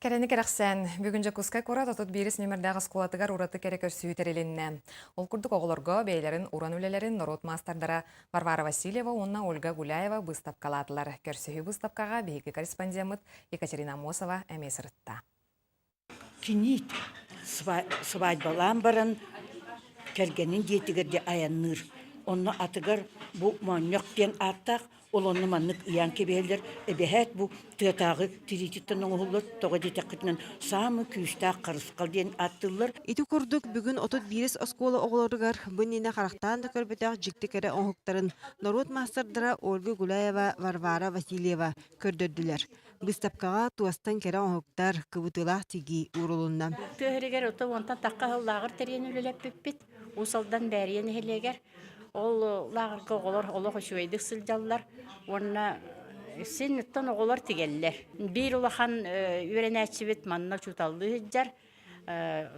Кәрәні керәқсән, бүгін жакускай кора тотут бирис немердағы сколатыгар ураты керек өрсүйтерелінне. Ол күрдік оғылырға бейлерін, уран үлелерін Норот мастардара Варвара Васильева, онна Ольга Гуляева бұстапкалатылар. Көрсігі бұстапкаға бейгі корреспондент Екатерина Мосова әмес рытта. Кинит свадьбалан баран кергенин диетигерде аянныр. Онна атыгар бу маньяктен аттак, ол онна маннык ыян кебелер. Эбехет бу тыатагы тирититтен оңуллар, тога детеккитнен самы күйістақ қарысқал ден аттылар. Ити курдук бүгүн отут бирис оскола оголоругар быннина характан да көрбөтөк жикти кере оңуктарын Норот мастардара Ольга Гуляева, Варвара Васильева көрдөрдүлөр. Быстапкага туастан кере оңуктар кыбытылах тиги урулунна. Төһөригер ото онтан такка лагыр терен үлелеп биппит. Усалдан бәриен хелегер. Ол лагырга оголор олох шуйдык сылжаллар. Онна синнеттен оголор тигеллер. Бир улахан үренәчибит манна чуталды хиджар.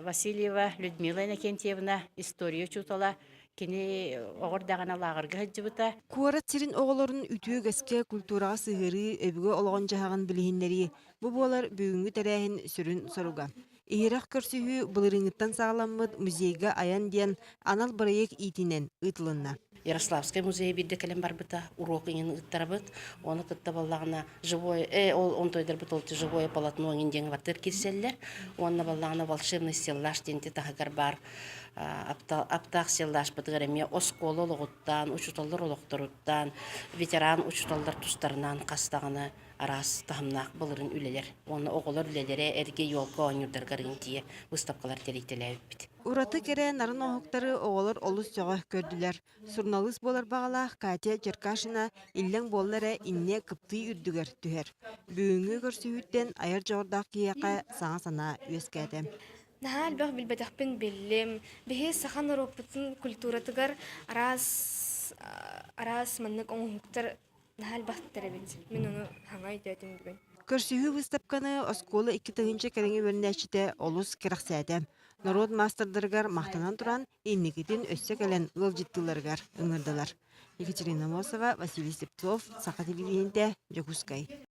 Васильева Людмила Иннокентьевна история чутала. Кини оғырдағана лагырга хиджибыта. Куара тирин оголорун үтүү гэске культурага сыгыры өбүгө ологон жахаган билихиннери бу болар бүгүнгү терәһин сүрүн соруга. Иерах көрсүһү былырыңыттан сагаламмыт музейга аян диен анал барыйык итинен ытлынна. Ярославский музей бирде келем барбыта, урок ingen ыттарбыт. Оны тытта баллагына живое, он тойдер бит олты живое полотно инден ватыр кирселлер. Онна баллагына волшебный стеллаж денте тахагар бар. Аптақ селлаш бітгіреме осколы олығыттан, учуталдар олықтырыттан, ветеран учуталдар тұстарынан қастағыны арас тахымнақ бұлырын үлелер. Оны оғылыр үлелері әрге елгі ойнырдар гарантия выставкалар теректелі өппіт. Ураты кере нарын оңуктары оголор олус жоға көрдүлер. Сурналыс болар бағалақ Катя Черкашина иллен боллары инне кыпты үрдүгер түхер. Бүгүнгү көрсүһүттен айыр жордақ кияқа саңа сана өскәді. Нахал бах билбетахпин биллем бихе сахан ропытын культуратыгар арас маннык оңуктар нахал бахтарабит. Мен оны хаңай дөтүм бүгүн. Көрсүһү выставканы оскола 2-тыгынчы кереңе вернәчите олус керәксәді. Народ мастердаргар мақтанан туран инникитин өссө келен ылжыттыларгар ыңырдылар. Екатерина Мосова, Василий Септов, Саха телевидениеде, Жакускай.